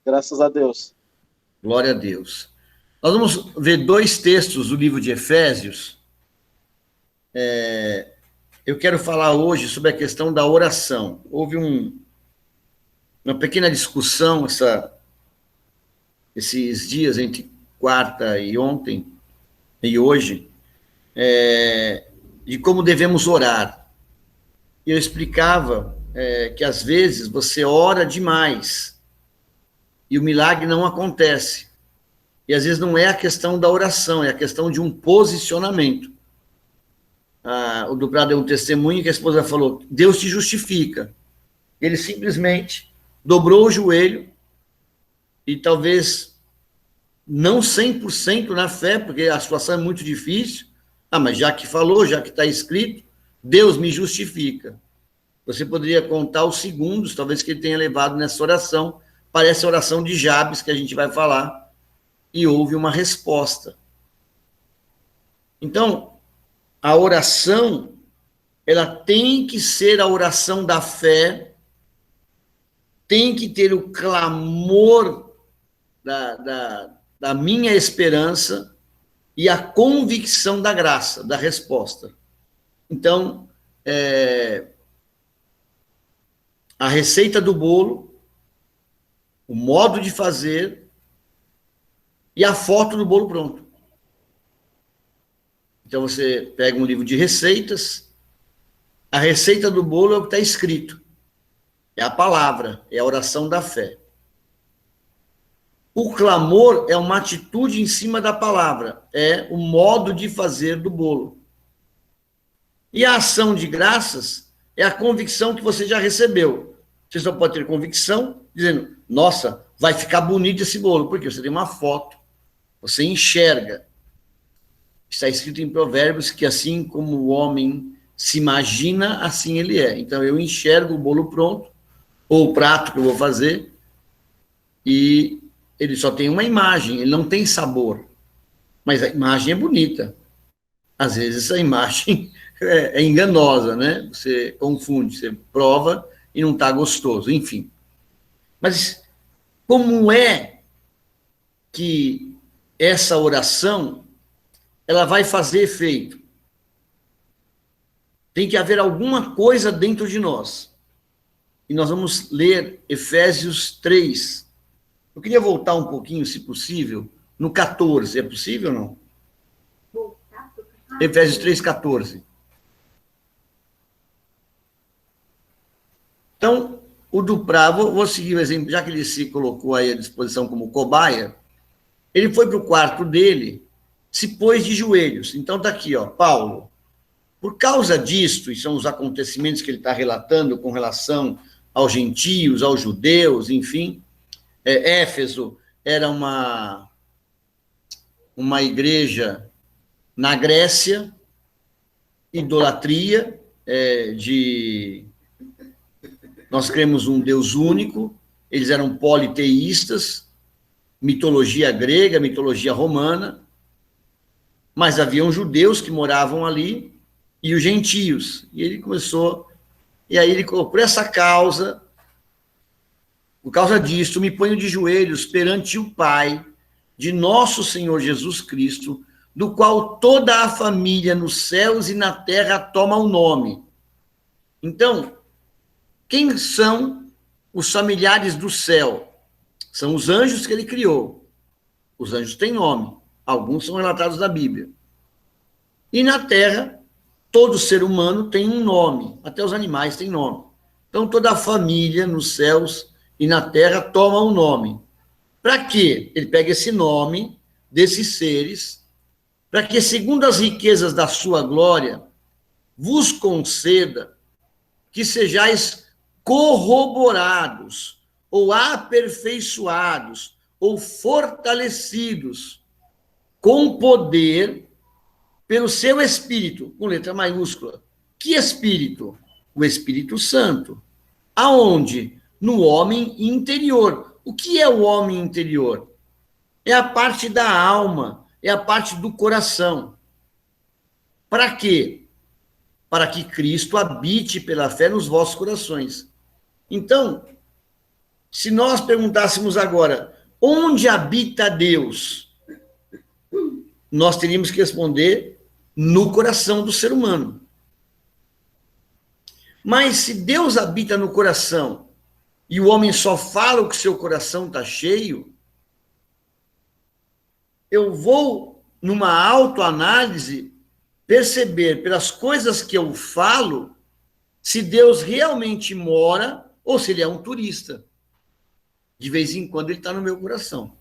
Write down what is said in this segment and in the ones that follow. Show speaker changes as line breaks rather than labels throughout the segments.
graças a Deus.
Glória a Deus. Nós vamos ver dois textos do livro de Efésios. Eu quero falar hoje sobre a questão da oração. Houve uma pequena discussão esses dias, entre quarta e ontem e hoje, de como devemos orar. E eu explicava que, às vezes, você ora demais e o milagre não acontece. E, às vezes, não é a questão da oração, é a questão de um posicionamento. O Duprá deu um testemunho que a esposa falou, Deus te justifica. Ele simplesmente dobrou o joelho e talvez não 100% na fé, porque a situação é muito difícil. Mas já que falou, já que está escrito, Deus me justifica. Você poderia contar os segundos, talvez, que ele tenha levado nessa oração. Parece a oração de Jabes, que a gente vai falar, e houve uma resposta. Então, a oração, ela tem que ser a oração da fé, tem que ter o clamor da minha esperança e a convicção da graça, da resposta. Então, a receita do bolo, o modo de fazer e a foto do bolo pronto. Então, você pega um livro de receitas, a receita do bolo é o que está escrito. É a palavra, é a oração da fé. O clamor é uma atitude em cima da palavra, é o modo de fazer do bolo. E a ação de graças é a convicção que você já recebeu. Você só pode ter convicção dizendo, nossa, vai ficar bonito esse bolo, porque você tem uma foto, você enxerga. Está escrito em Provérbios que assim como o homem se imagina, assim ele é. Então eu enxergo o bolo pronto, ou o prato que eu vou fazer, e ele só tem uma imagem, ele não tem sabor. Mas a imagem é bonita. Às vezes a imagem é enganosa, né? Você confunde, você prova e não está gostoso, enfim. Mas como é que essa oração ela vai fazer efeito? Tem que haver alguma coisa dentro de nós. E nós vamos ler Efésios 3. Eu queria voltar um pouquinho, se possível, no 14. É possível ou não? Efésios 3, 14. Então, o Duprá, vou seguir o exemplo, já que ele se colocou aí à disposição como cobaia, ele foi para o quarto dele, se pôs de joelhos. Então, está aqui, Paulo. Por causa disto, e são os acontecimentos que ele está relatando com relação aos gentios, aos judeus, enfim, Éfeso era uma igreja na Grécia, idolatria, nós cremos um Deus único, eles eram politeístas, mitologia grega, mitologia romana, mas haviam judeus que moravam ali, e os gentios. E ele começou, e aí ele colocou, por essa causa, por causa disso, me ponho de joelhos perante o Pai de nosso Senhor Jesus Cristo, do qual toda a família nos céus e na terra toma o nome. Então, quem são os familiares do céu? São os anjos que ele criou. Os anjos têm nome. Alguns são relatados na Bíblia. E na terra, todo ser humano tem um nome. Até os animais têm nome. Então, toda a família nos céus e na terra toma um nome. Para quê? Ele pega esse nome desses seres, para que, segundo as riquezas da sua glória, vos conceda que sejais corroborados, ou aperfeiçoados, ou fortalecidos com poder pelo seu Espírito, com letra maiúscula. Que Espírito? O Espírito Santo. Aonde? No homem interior. O que é o homem interior? É a parte da alma, é a parte do coração. Para quê? Para que Cristo habite pela fé nos vossos corações. Então, Se nós perguntássemos agora, onde habita Deus? Nós teríamos que responder no coração do ser humano. Mas se Deus habita no coração e o homem só fala que seu coração está cheio, eu vou, numa autoanálise, perceber pelas coisas que eu falo se Deus realmente mora ou se ele é um turista. De vez em quando ele está no meu coração.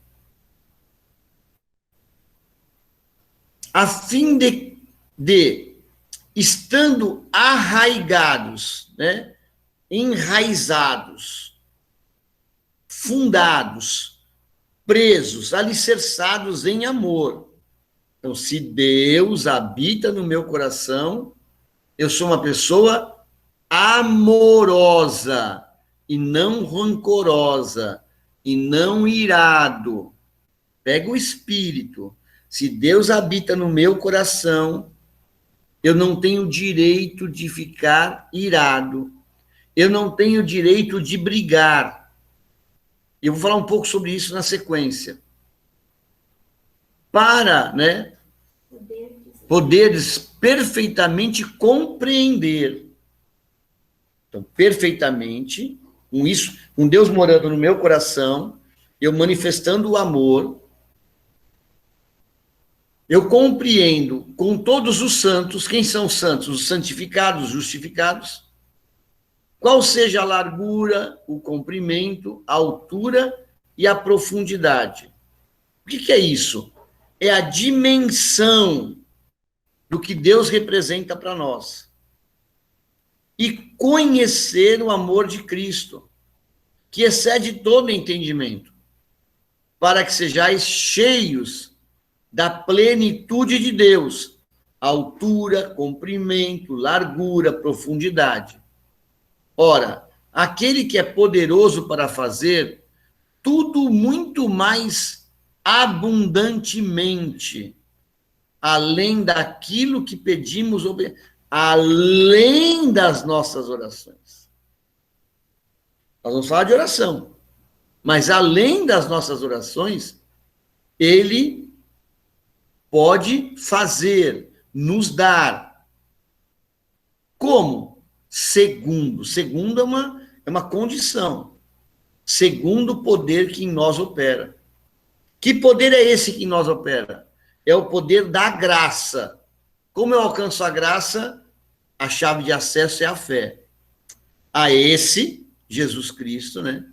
A fim de estando arraigados, né, enraizados, fundados, presos, alicerçados em amor. Então, se Deus habita no meu coração, eu sou uma pessoa amorosa e não rancorosa e não irado. Pega o espírito. Se Deus habita no meu coração, eu não tenho direito de ficar irado. Eu não tenho direito de brigar. Eu vou falar um pouco sobre isso na sequência. Para, né, poderes perfeitamente compreender. Então, perfeitamente, com Deus morando no meu coração, eu manifestando o amor, eu compreendo com todos os santos, quem são os santos? Os santificados, os justificados, qual seja a largura, o comprimento, a altura e a profundidade. O que é isso? É a dimensão do que Deus representa para nós. E conhecer o amor de Cristo, que excede todo entendimento, para que sejais cheios da plenitude de Deus, altura, comprimento, largura, profundidade. Ora, aquele que é poderoso para fazer tudo muito mais abundantemente, além daquilo que pedimos, além das nossas orações. Nós vamos falar de oração, mas além das nossas orações, ele pode fazer, nos dar. Como? Segundo. Segundo é uma condição. Segundo o poder que em nós opera. Que poder é esse que em nós opera? É o poder da graça. Como eu alcanço a graça? A chave de acesso é a fé. A esse, Jesus Cristo, né?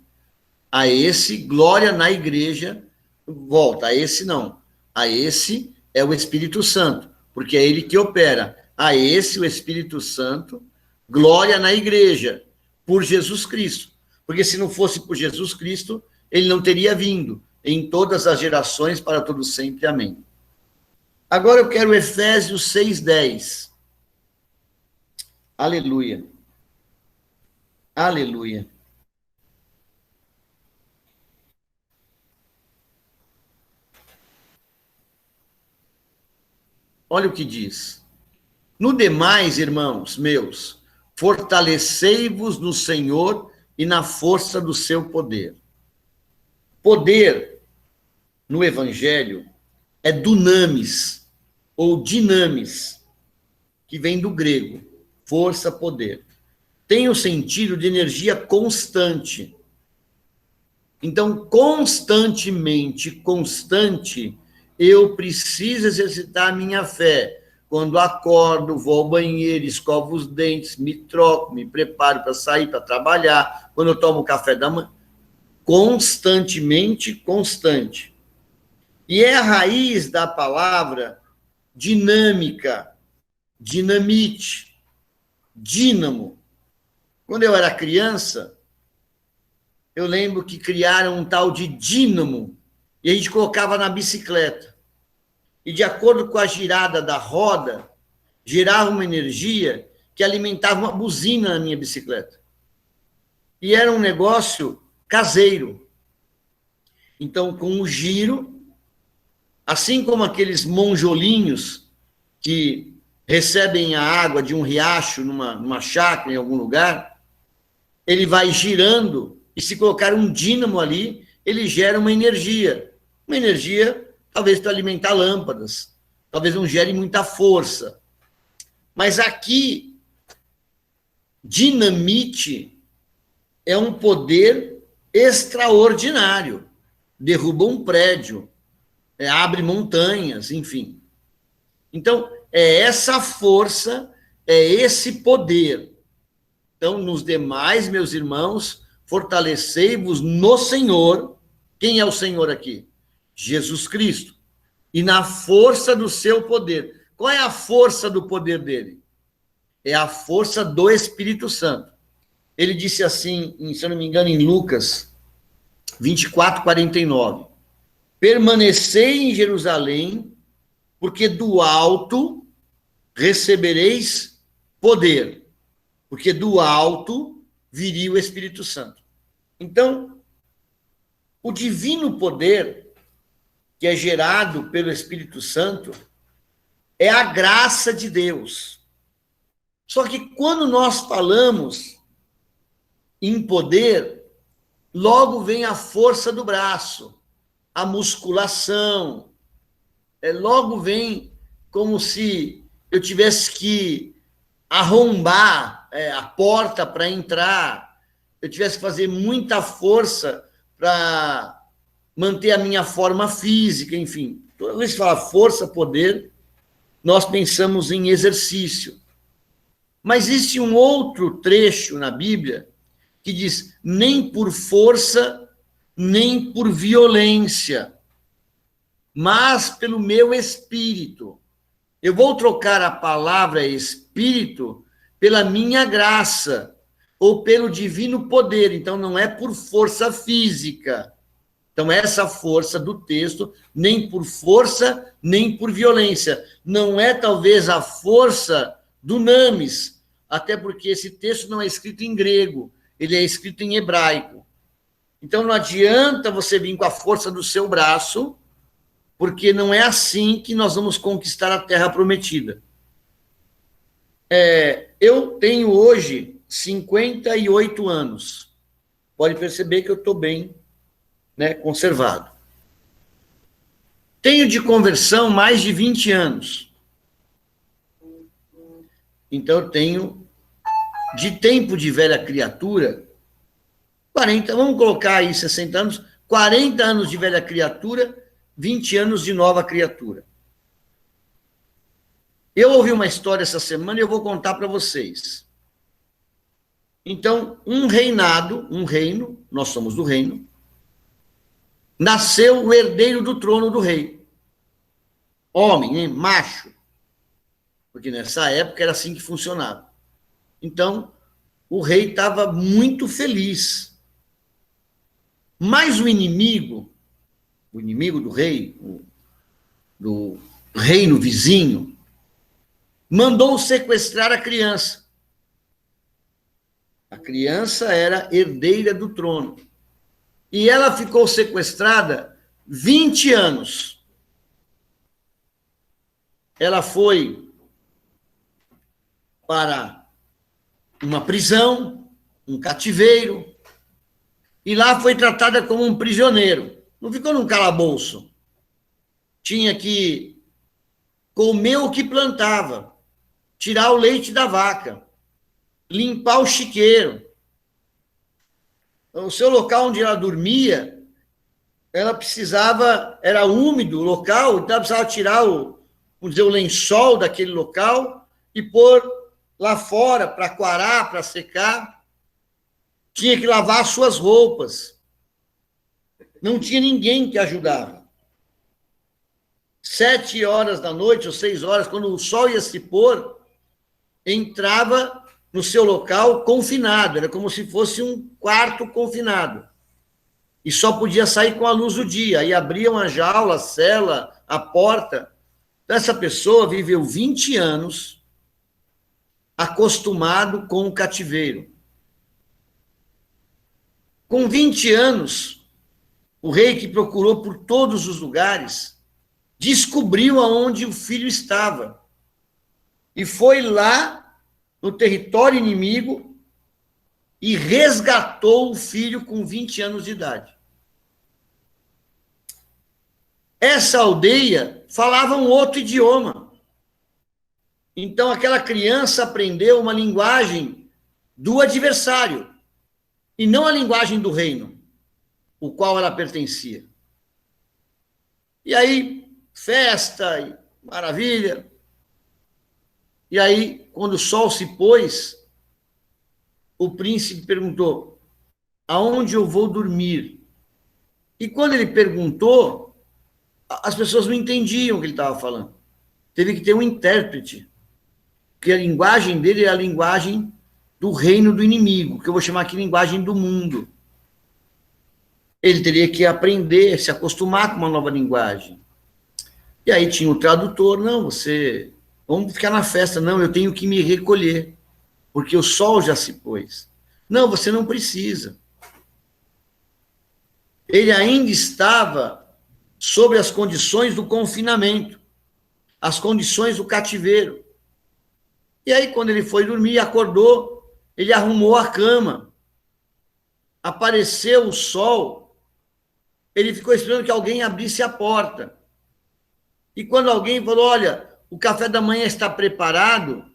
A esse, glória na igreja, volta. A esse não. A esse é o Espírito Santo, porque é ele que opera. A esse, o Espírito Santo, glória na igreja, por Jesus Cristo. Porque se não fosse por Jesus Cristo, ele não teria vindo em todas as gerações, para todo sempre. Amém. Agora eu quero Efésios 6:10. Aleluia. Aleluia. Olha o que diz. No demais, irmãos meus, fortalecei-vos no Senhor e na força do seu poder. Poder, no Evangelho, é dunamis, ou dinamis, que vem do grego, força, poder. Tem o sentido de energia constante. Então, constantemente, constante, eu preciso exercitar a minha fé. Quando acordo, vou ao banheiro, escovo os dentes, me troco, me preparo para sair, para trabalhar. Quando eu tomo café da manhã, constantemente, constante. E é a raiz da palavra dinâmica, dinamite, dínamo. Quando eu era criança, eu lembro que criaram um tal de dínamo e a gente colocava na bicicleta. E de acordo com a girada da roda, gerava uma energia que alimentava uma buzina na minha bicicleta. E era um negócio caseiro. Então, com o giro, assim como aqueles monjolinhos que recebem a água de um riacho numa chácara, em algum lugar, ele vai girando e se colocar um dínamo ali, ele gera uma energia. Uma energia, talvez, para alimentar lâmpadas. Talvez não gere muita força. Mas aqui, dinamite é um poder extraordinário. Derruba um prédio, abre montanhas, enfim. Então, é essa força, é esse poder. Então, nos demais, meus irmãos, fortalecei-vos no Senhor. Quem é o Senhor aqui? Jesus Cristo. E na força do seu poder. Qual é a força do poder dele? É a força do Espírito Santo. Ele disse assim, se eu não me engano, em Lucas 24:49. Permanecei em Jerusalém, porque do alto recebereis poder. Porque do alto viria o Espírito Santo. Então, o divino poder que é gerado pelo Espírito Santo é a graça de Deus. Só que quando nós falamos em poder, logo vem a força do braço, a musculação, logo vem como se eu tivesse que arrombar a porta para entrar, eu tivesse que fazer muita força para manter a minha forma física, enfim. Toda vez que fala força, poder, nós pensamos em exercício. Mas existe um outro trecho na Bíblia que diz, nem por força, nem por violência, mas pelo meu espírito. Eu vou trocar a palavra espírito pela minha graça, ou pelo divino poder. Então, não é por força física. Então, essa força do texto, nem por força, nem por violência. Não é, talvez, a força do namis, até porque esse texto não é escrito em grego, ele é escrito em hebraico. Então, não adianta você vir com a força do seu braço, porque não é assim que nós vamos conquistar a terra prometida. Eu tenho hoje 58 anos. Pode perceber que eu estou bem, conservado. Tenho de conversão mais de 20 anos. Então, eu tenho de tempo de velha criatura, 40, vamos colocar aí 60 anos, 40 anos de velha criatura, 20 anos de nova criatura. Eu ouvi uma história essa semana e eu vou contar para vocês. Então, um reino, nós somos do reino, nasceu o herdeiro do trono do rei. Homem, hein? Macho. Porque nessa época era assim que funcionava. Então, o rei estava muito feliz. Mas o inimigo do rei, do reino vizinho, mandou sequestrar a criança. A criança era herdeira do trono. E ela ficou sequestrada 20 anos. Ela foi para uma prisão, um cativeiro, e lá foi tratada como um prisioneiro. Não ficou num calabouço. Tinha que comer o que plantava, tirar o leite da vaca, limpar o chiqueiro. O seu local onde ela dormia, ela precisava, era úmido o local, então ela precisava tirar o lençol daquele local e pôr lá fora para quarar, para secar. Tinha que lavar as suas roupas. Não tinha ninguém que ajudava. 7 horas da noite ou 6 horas, quando o sol ia se pôr, entrava no seu local confinado, era como se fosse um quarto confinado. E só podia sair com a luz do dia. Aí abriam a jaula, a cela, a porta. Então, essa pessoa viveu 20 anos acostumado com o cativeiro. Com 20 anos, o rei, que procurou por todos os lugares, descobriu aonde o filho estava. E foi lá, no território inimigo, e resgatou o filho com 20 anos de idade. Essa aldeia falava um outro idioma. Então, aquela criança aprendeu uma linguagem do adversário, e não a linguagem do reino, o qual ela pertencia. E aí, festa, maravilha. E aí, quando o sol se pôs, o príncipe perguntou: aonde eu vou dormir? E quando ele perguntou, as pessoas não entendiam o que ele estava falando. Teve que ter um intérprete, porque a linguagem dele é a linguagem do reino do inimigo, que eu vou chamar aqui linguagem do mundo. Ele teria que aprender, se acostumar com uma nova linguagem. E aí tinha o tradutor: não, vamos ficar na festa. Não, eu tenho que me recolher, porque o sol já se pôs. Não, você não precisa. Ele ainda estava sobre as condições do confinamento, as condições do cativeiro. E aí, quando ele foi dormir, acordou, ele arrumou a cama. Apareceu o sol, ele ficou esperando que alguém abrisse a porta. E quando alguém falou: olha, o café da manhã está preparado,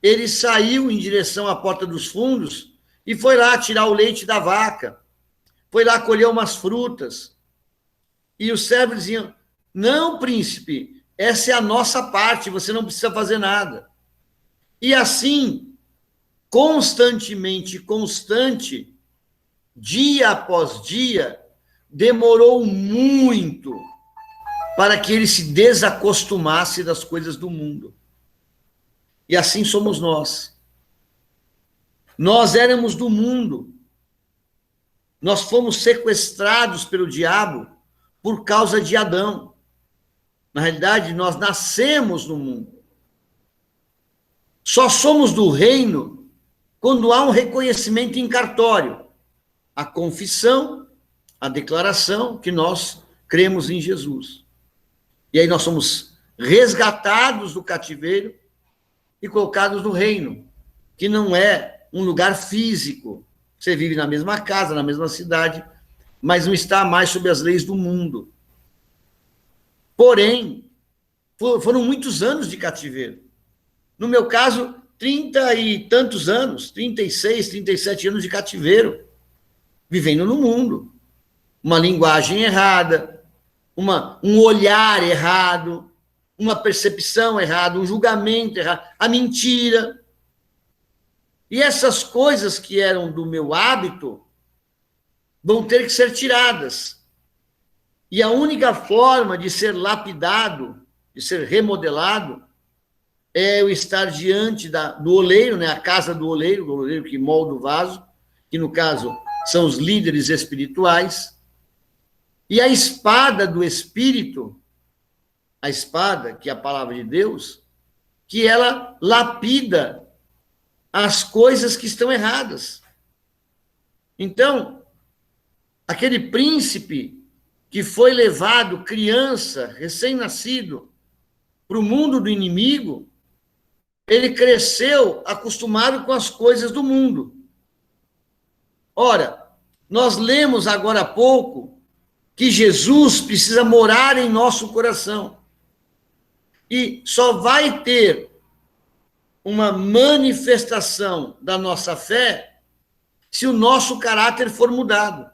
ele saiu em direção à porta dos fundos e foi lá tirar o leite da vaca. Foi lá colher umas frutas. E os servos diziam: não, príncipe, essa é a nossa parte, você não precisa fazer nada. E assim, constantemente, dia após dia, demorou muito para que ele se desacostumasse das coisas do mundo. E assim somos nós. Nós éramos do mundo. Nós fomos sequestrados pelo diabo por causa de Adão. Na realidade, nós nascemos no mundo. Só somos do reino quando há um reconhecimento em cartório, a confissão, a declaração que nós cremos em Jesus. E aí nós somos resgatados do cativeiro e colocados no reino, que não é um lugar físico. Você vive na mesma casa, na mesma cidade, mas não está mais sob as leis do mundo. Porém, foram muitos anos de cativeiro. No meu caso, 30 e tantos anos, 36, 37 anos de cativeiro, vivendo no mundo. Uma linguagem errada, um olhar errado, uma percepção errada, um julgamento errado, a mentira. E essas coisas que eram do meu hábito vão ter que ser tiradas. E a única forma de ser lapidado, de ser remodelado, é eu estar diante do oleiro, né? A casa do oleiro que molda o vaso, que no caso são os líderes espirituais, e a espada do Espírito, a espada, que é a palavra de Deus, que ela lapida as coisas que estão erradas. Então, aquele príncipe que foi levado, criança, recém-nascido, para o mundo do inimigo, ele cresceu acostumado com as coisas do mundo. Ora, nós lemos agora há pouco que Jesus precisa morar em nosso coração. E só vai ter uma manifestação da nossa fé se o nosso caráter for mudado.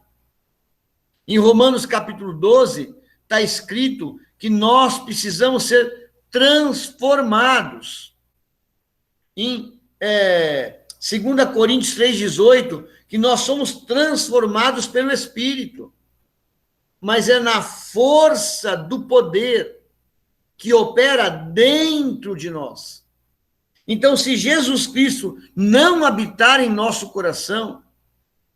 Em Romanos capítulo 12, está escrito que nós precisamos ser transformados. Em 2 Coríntios 3,18, que nós somos transformados pelo Espírito. Mas é na força do poder que opera dentro de nós. Então, se Jesus Cristo não habitar em nosso coração,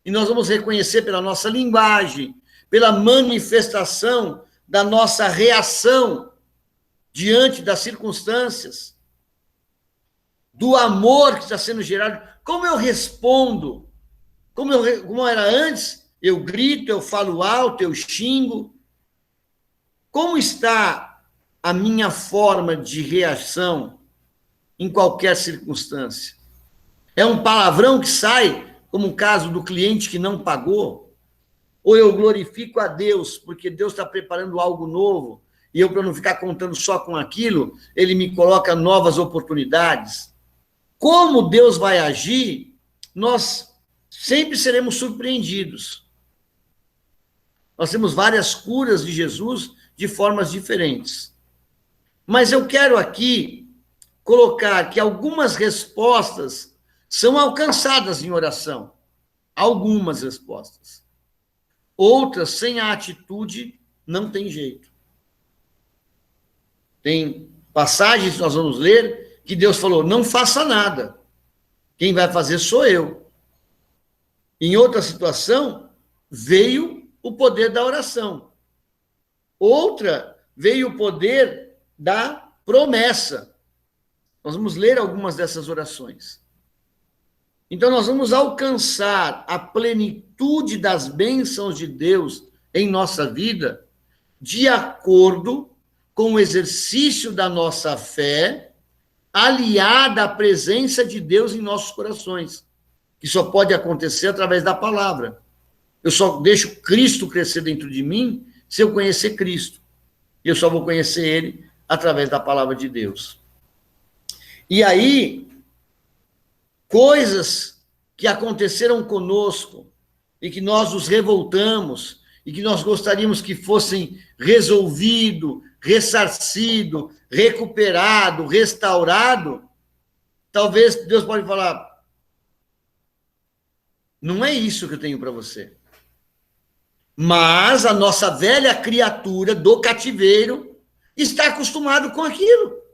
e nós vamos reconhecer pela nossa linguagem, pela manifestação da nossa reação diante das circunstâncias, do amor que está sendo gerado, como eu respondo, como era antes, eu grito, eu falo alto, eu xingo, como está a minha forma de reação em qualquer circunstância? É um palavrão que sai como o caso do cliente que não pagou, ou eu glorifico a Deus, porque Deus está preparando algo novo, e eu, para não ficar contando só com aquilo, ele me coloca novas oportunidades. Como Deus vai agir, nós sempre seremos surpreendidos. Nós temos várias curas de Jesus de formas diferentes. Mas eu quero aqui colocar que algumas respostas são alcançadas em oração. Algumas respostas. Outras, sem a atitude, não tem jeito. Tem passagens que nós vamos ler que Deus falou, não faça nada. Quem vai fazer sou eu. Em outra situação, veio o poder da oração. Outra, veio o poder da promessa. Nós vamos ler algumas dessas orações. Então, nós vamos alcançar a plenitude das bênçãos de Deus em nossa vida de acordo com o exercício da nossa fé, aliada à presença de Deus em nossos corações, que só pode acontecer através da palavra. Eu só deixo Cristo crescer dentro de mim se eu conhecer Cristo. E eu só vou conhecer Ele através da palavra de Deus. E aí, coisas que aconteceram conosco e que nós nos revoltamos e que nós gostaríamos que fossem resolvido, ressarcido, recuperado, restaurado, talvez Deus pode falar, não é isso que eu tenho para você. Mas a nossa velha criatura do cativeiro está acostumado com aquilo.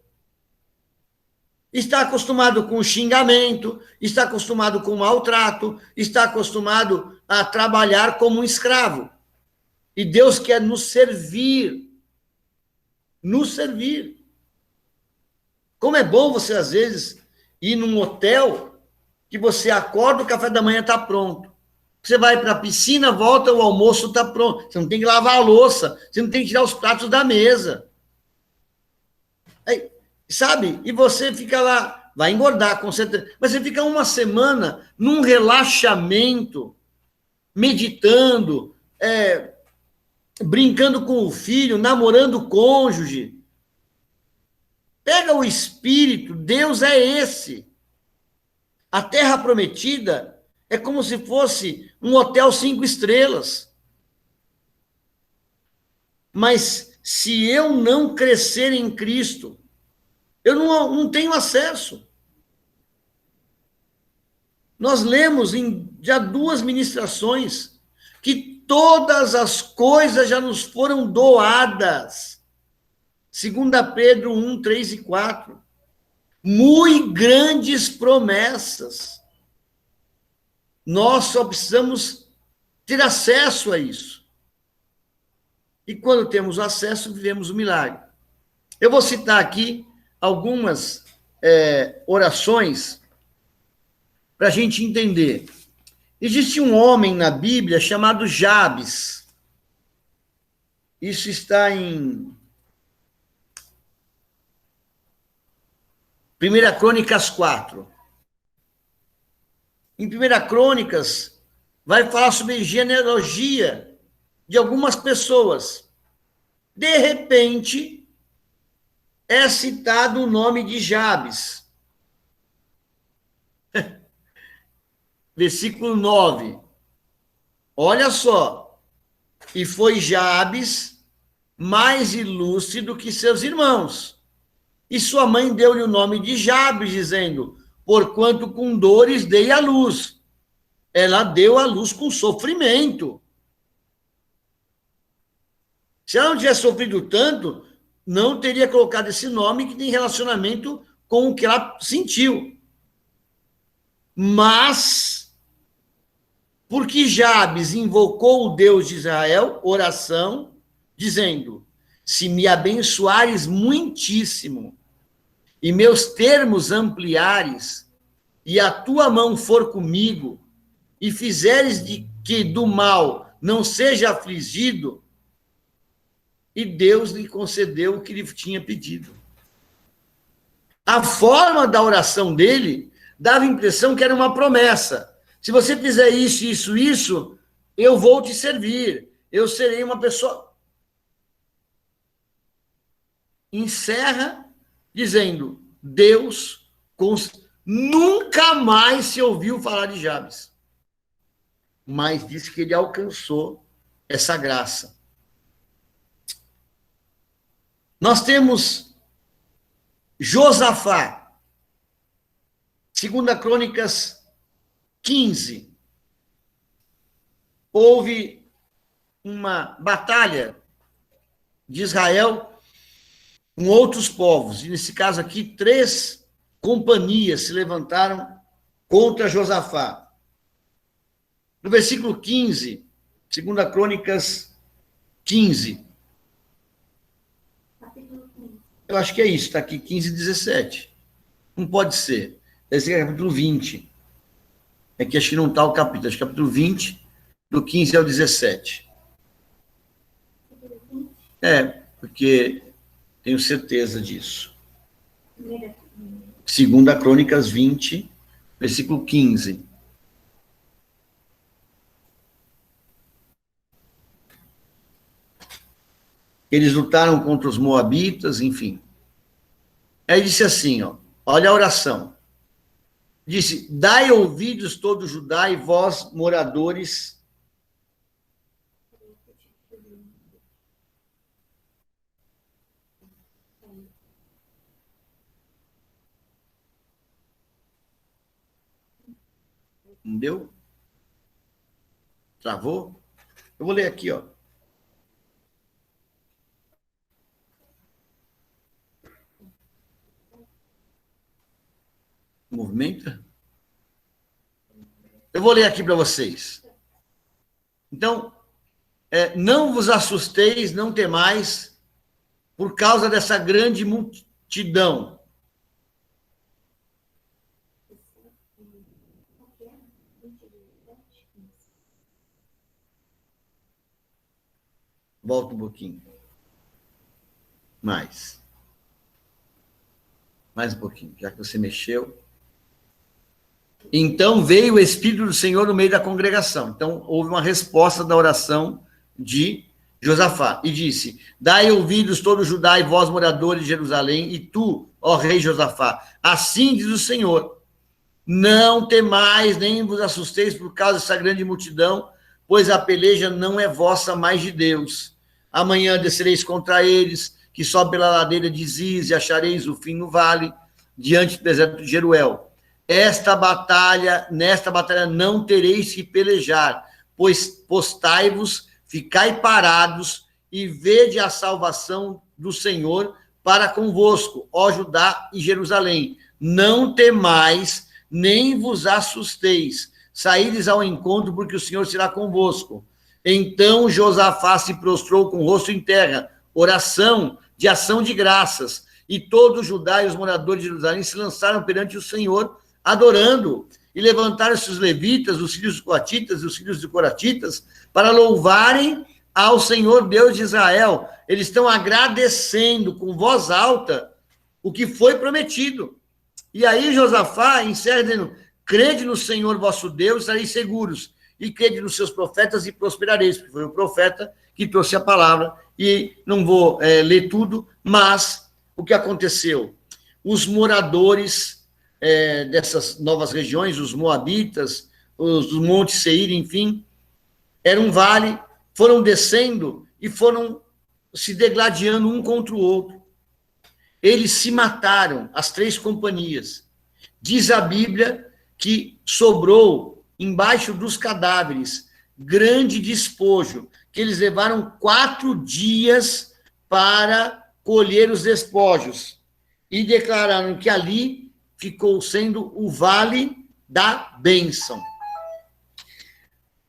Está acostumado com o xingamento, está acostumado com o maltrato, está acostumado a trabalhar como um escravo. E Deus quer nos servir. Nos servir. Como é bom você, às vezes, ir num hotel que você acorda, o café da manhã está pronto. Você vai para a piscina, volta, o almoço está pronto. Você não tem que lavar a louça, você não tem que tirar os pratos da mesa. Aí, sabe? E você fica lá, vai engordar, com certeza. Mas você fica uma semana num relaxamento, meditando, brincando com o filho, namorando o cônjuge. Pega o espírito, Deus é esse. A terra prometida é como se fosse um hotel 5 estrelas. Mas se eu não crescer em Cristo, eu não tenho acesso. Nós lemos em já 2 ministrações que todas as coisas já nos foram doadas. 2 Pedro 1, 3 e 4. Muito grandes promessas. Nós só precisamos ter acesso a isso. E quando temos acesso, vivemos o milagre. Eu vou citar aqui algumas orações para a gente entender. Existe um homem na Bíblia chamado Jabes. Isso está em 1 Crônicas 4. Em 1 Crônicas, vai falar sobre genealogia de algumas pessoas. De repente, é citado o nome de Jabes. Versículo 9. Olha só. E foi Jabes mais ilustre do que seus irmãos. E sua mãe deu-lhe o nome de Jabes, dizendo, porquanto com dores dei à luz. Ela deu à luz com sofrimento. Se ela não tivesse sofrido tanto, não teria colocado esse nome que tem relacionamento com o que ela sentiu. Mas, porque Jabes invocou o Deus de Israel, oração, dizendo, se me abençoares muitíssimo, e meus termos ampliares, e a tua mão for comigo, e fizeres de que do mal não seja afligido, e Deus lhe concedeu o que lhe tinha pedido. A forma da oração dele dava a impressão que era uma promessa. Se você fizer isso, isso, isso, eu vou te servir. Eu serei uma pessoa. Encerra dizendo: Deus nunca mais se ouviu falar de Jabes. Mas disse que ele alcançou essa graça. Nós temos Josafá, 2 Crônicas 15. Houve uma batalha de Israel com outros povos, e nesse caso aqui, 3 companhias se levantaram contra Josafá. No versículo 15, 2 Crônicas 15. Eu acho que é isso, está aqui 15 e 17. Não pode ser. Deve ser capítulo 20. É que acho que não está o capítulo. Acho que capítulo 20, do 15 ao 17. É, porque tenho certeza disso. 2 Crônicas 20, versículo 15. Eles lutaram contra os moabitas, enfim. Aí disse assim, ó, olha a oração. Disse: dai ouvidos todo Judá e vós, moradores. Não deu? Travou? Eu vou ler aqui, ó. Movimenta? Eu vou ler aqui para vocês. Então, não vos assusteis, não temais, por causa dessa grande multidão. Volta um pouquinho. Mais um pouquinho, já que você mexeu. Então veio o Espírito do Senhor no meio da congregação. Então houve uma resposta da oração de Josafá. E disse: dai ouvidos todo Judá e vós, moradores de Jerusalém, e tu, ó rei Josafá, assim diz o Senhor: não temais, nem vos assusteis por causa dessa grande multidão, pois a peleja não é vossa, mas de Deus. Amanhã descereis contra eles, que sobe pela ladeira de Ziz, e achareis o fim no vale, diante do deserto de Jeruel. Nesta batalha não tereis que pelejar, pois postai-vos, ficai parados, e vede a salvação do Senhor para convosco, ó Judá e Jerusalém. Não temais, nem vos assusteis, saídes ao encontro, porque o Senhor será convosco. Então Josafá se prostrou com o rosto em terra, oração de ação de graças, e todo Judá e os moradores de Jerusalém se lançaram perante o Senhor, adorando, e levantaram-se os levitas, os filhos dos coatitas e os filhos dos coratitas, para louvarem ao Senhor Deus de Israel. Eles estão agradecendo com voz alta o que foi prometido. E aí Josafá encerra dizendo: crede no Senhor vosso Deus, estareis seguros, e crede nos seus profetas e prosperareis, porque foi o profeta que trouxe a palavra. E não vou ler tudo, mas o que aconteceu? Os moradores dessas novas regiões, os moabitas, os do Monte Seir, enfim, era um vale, foram descendo e foram se degladiando um contra o outro. Eles se mataram, as 3 companhias. Diz a Bíblia que sobrou embaixo dos cadáveres grande despojo, que eles levaram 4 dias para colher os despojos, e declararam que ali ficou sendo o vale da bênção.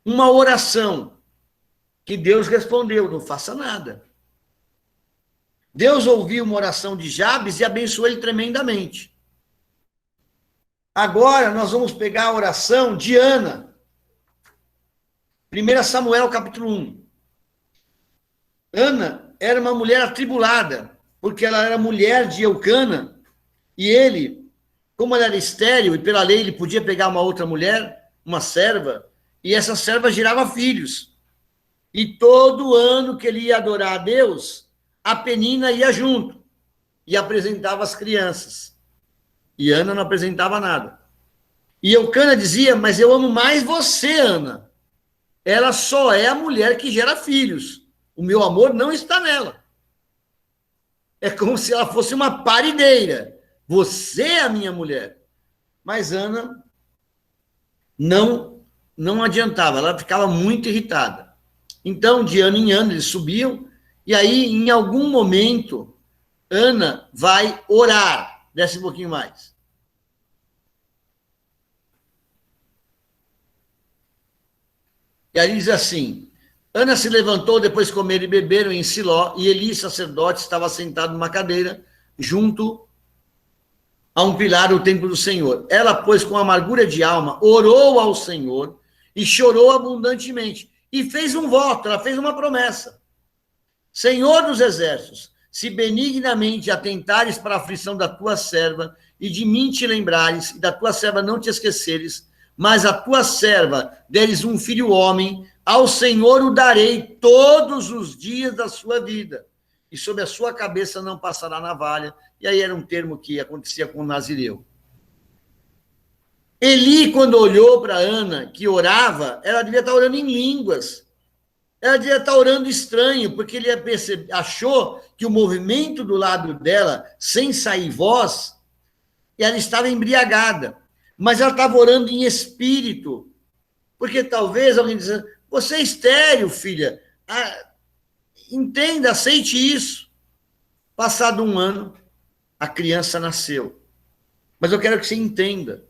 Uma oração que Deus respondeu: não faça nada. Deus ouviu uma oração de Jabes e abençoou ele tremendamente. Agora nós vamos pegar a oração de Ana. 1 Samuel, capítulo 1. Ana era uma mulher atribulada, porque ela era mulher de Eucana, e ele, como ela era estéril, e pela lei ele podia pegar uma outra mulher, uma serva, e essa serva gerava filhos. E todo ano que ele ia adorar a Deus, a Penina ia junto e apresentava as crianças. E Ana não apresentava nada. E Eucana dizia, mas eu amo mais você, Ana. Ela só é a mulher que gera filhos. O meu amor não está nela. É como se ela fosse uma parideira. Você é a minha mulher. Mas Ana não adiantava, ela ficava muito irritada. Então, de ano em ano, eles subiam, e aí, em algum momento, Ana vai orar. Desce um pouquinho mais. E aí diz assim, Ana se levantou, depois comeram e beberam em Siló, e Eli, sacerdote, estava sentado numa cadeira, junto a um pilar do templo do Senhor. Ela, pois, com amargura de alma, orou ao Senhor e chorou abundantemente. E fez um voto, ela fez uma promessa. Senhor dos exércitos, se benignamente atentares para a aflição da tua serva e de mim te lembrares, e da tua serva não te esqueceres, mas a tua serva deres um filho homem, ao Senhor o darei todos os dias da sua vida, e sobre a sua cabeça não passará navalha. E aí era um termo que acontecia com o nazireu. Eli, quando olhou para Ana, que orava, ela devia estar orando em línguas. Ela devia estar orando estranho, porque ele achou que o movimento do lado dela, sem sair voz, ela estava embriagada. Mas ela estava orando em espírito. Porque talvez alguém dizia, você é estéril, filha. Entenda, aceite isso. Passado um ano, a criança nasceu. Mas eu quero que você entenda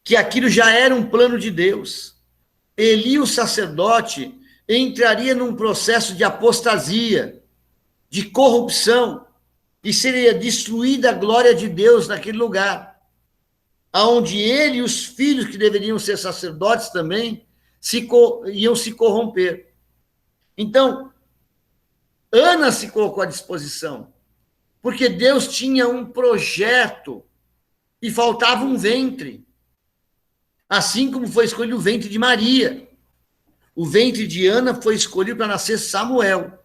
que aquilo já era um plano de Deus. Eli, o sacerdote, entraria num processo de apostasia, de corrupção, e seria destruída a glória de Deus naquele lugar, onde ele e os filhos, que deveriam ser sacerdotes também, iam se corromper. Então, Ana se colocou à disposição, porque Deus tinha um projeto e faltava um ventre. Assim como foi escolhido o ventre de Maria. O ventre de Ana foi escolhido para nascer Samuel,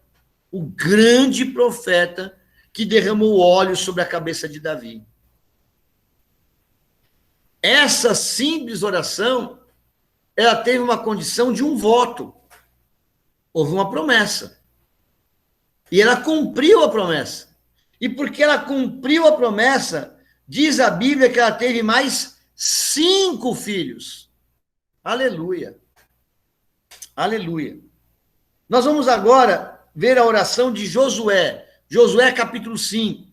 o grande profeta que derramou óleo sobre a cabeça de Davi. Essa simples oração, ela teve uma condição de um voto. Houve uma promessa. E ela cumpriu a promessa. E porque ela cumpriu a promessa, diz a Bíblia que ela teve mais 5 filhos. Aleluia. Aleluia. Nós vamos agora ver a oração de Josué. Josué, capítulo 5.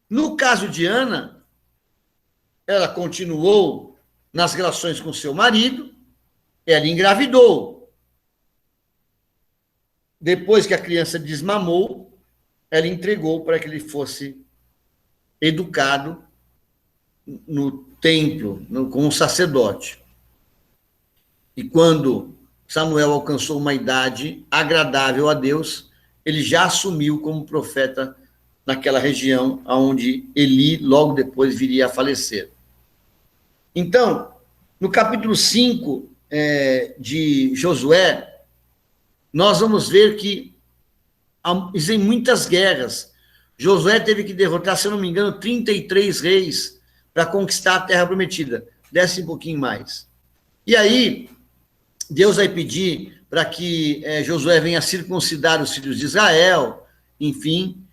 No caso de Ana, ela continuou nas relações com seu marido, ela engravidou. Depois que a criança desmamou, ela entregou para que ele fosse educado no templo, com um sacerdote. E quando Samuel alcançou uma idade agradável a Deus, ele já assumiu como profeta naquela região onde Eli logo depois viria a falecer. Então, no capítulo 5 de Josué, nós vamos ver que existem muitas guerras. Josué teve que derrotar, se eu não me engano, 33 reis para conquistar a terra prometida. Desce um pouquinho mais. E aí, Deus vai pedir para que Josué venha circuncidar os filhos de Israel, enfim,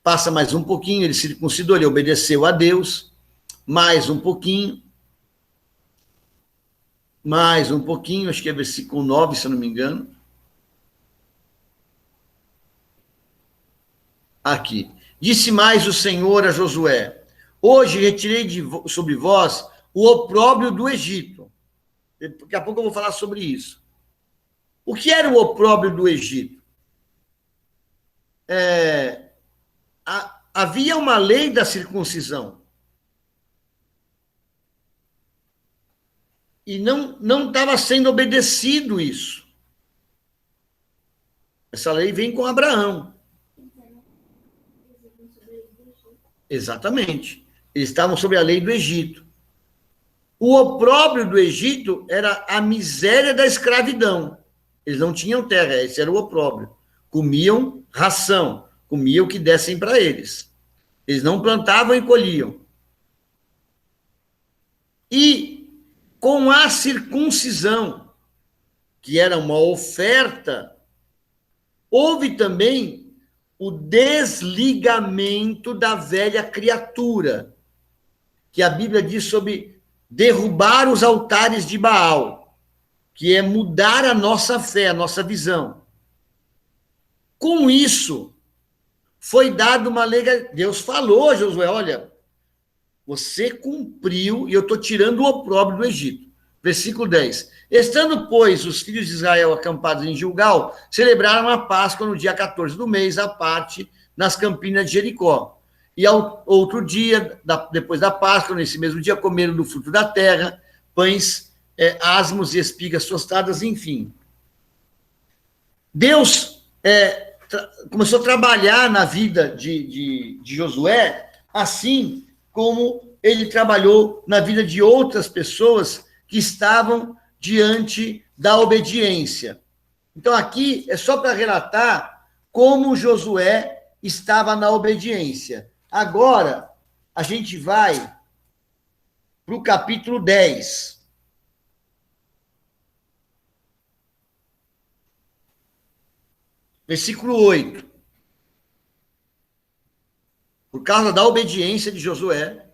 passa mais um pouquinho, ele circuncidou, ele obedeceu a Deus, mais um pouquinho, acho que é versículo 9, se eu não me engano. Aqui. Disse mais o Senhor a Josué, hoje retirei sobre vós o opróbrio do Egito. Daqui a pouco eu vou falar sobre isso. O que era o opróbrio do Egito? Havia uma lei da circuncisão. E não estava sendo obedecido isso. Essa lei vem com Abraão. Exatamente. Eles estavam sob a lei do Egito. O opróbrio do Egito era a miséria da escravidão. Eles não tinham terra, esse era o opróbrio. Comiam ração, comiam o que dessem para eles. Eles não plantavam e colhiam. E com a circuncisão, que era uma oferta, houve também o desligamento da velha criatura, que a Bíblia diz sobre derrubar os altares de Baal, que é mudar a nossa fé, a nossa visão. Com isso, foi dada uma lei. Deus falou a Josué: olha, você cumpriu, e eu estou tirando o opróbrio do Egito. Versículo 10. Estando, pois, os filhos de Israel acampados em Gilgal, celebraram a Páscoa no dia 14 do mês, à parte, nas campinas de Jericó. E ao outro dia, depois da Páscoa, nesse mesmo dia, comeram do fruto da terra, pães, asmos e espigas tostadas, enfim. Deus começou a trabalhar na vida de Josué, assim como ele trabalhou na vida de outras pessoas que estavam diante da obediência. Então, aqui é só para relatar como Josué estava na obediência. Agora, a gente vai para o capítulo 10. Versículo 8. Por causa da obediência de Josué.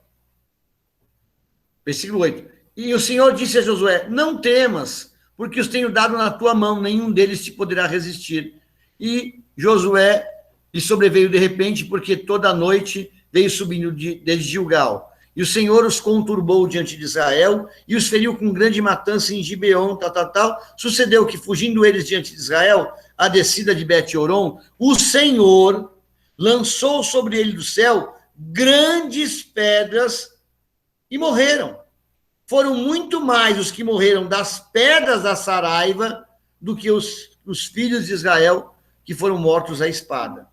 Versículo 8. E o Senhor disse a Josué: não temas, porque os tenho dado na tua mão, nenhum deles te poderá resistir. E Josué lhe sobreveio de repente, porque toda a noite veio subindo desde Gilgal. E o Senhor os conturbou diante de Israel e os feriu com grande matança em Gibeon, Sucedeu que, fugindo eles diante de Israel, a descida de Bet-Horon, o Senhor lançou sobre ele do céu grandes pedras e morreram. Foram muito mais os que morreram das pedras da Saraiva do que os filhos de Israel que foram mortos à espada.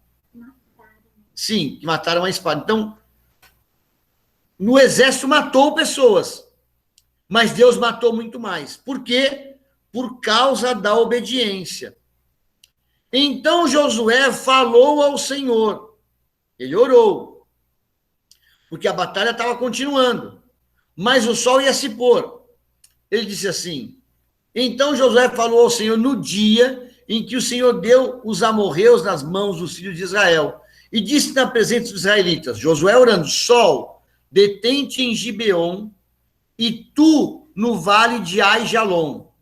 Sim, que mataram a espada. Então, no exército matou pessoas, mas Deus matou muito mais. Por quê? Por causa da obediência. Então Josué falou ao Senhor. Ele orou, porque a batalha estava continuando, mas o sol ia se pôr. Ele disse assim: então Josué falou ao Senhor no dia em que o Senhor deu os amorreus nas mãos dos filhos de Israel, e disse na presença dos israelitas, Josué orando: sol, detente em Gibeon, e tu no vale de Aijalon.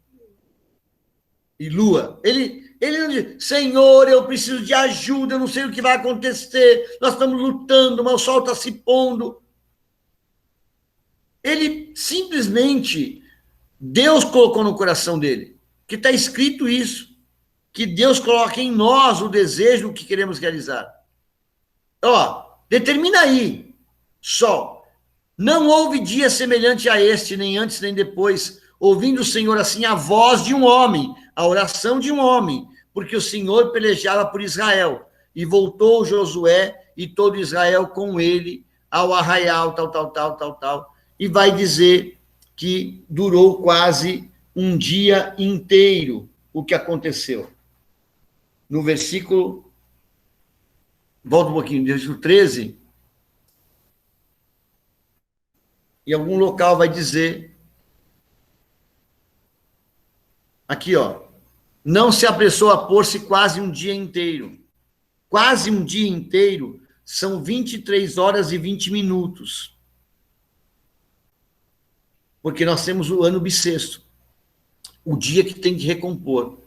E lua. Ele não diz: Senhor, eu preciso de ajuda, eu não sei o que vai acontecer, nós estamos lutando, mas o sol está se pondo. Ele simplesmente, Deus colocou no coração dele, que está escrito isso, que Deus coloca em nós o desejo do que queremos realizar. Determina aí, sol, não houve dia semelhante a este, nem antes nem depois, ouvindo o Senhor assim a voz de um homem, a oração de um homem, porque o Senhor pelejava por Israel, e voltou Josué e todo Israel com ele ao arraial, tal, e vai dizer que durou quase um dia inteiro o que aconteceu. No versículo, volta um pouquinho, no versículo 13, em algum local vai dizer, aqui, não se apressou a pôr-se quase um dia inteiro. Quase um dia inteiro são 23 horas e 20 minutos. Porque nós temos o ano bissexto, o dia que tem que recompor.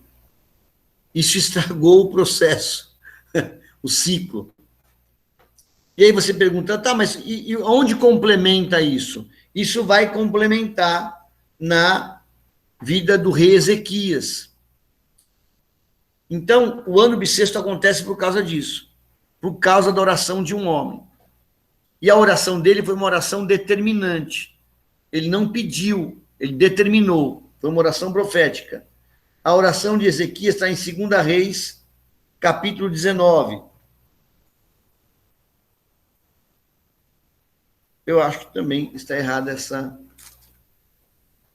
Isso estragou o processo, o ciclo. E aí você pergunta, tá, mas e onde complementa isso? Isso vai complementar na vida do rei Ezequias. Então, o ano bissexto acontece por causa disso, por causa da oração de um homem. E a oração dele foi uma oração determinante. Ele não pediu, ele determinou. Foi uma oração profética. A oração de Ezequias está em 2 Reis, capítulo 19. Eu acho que também está errada essa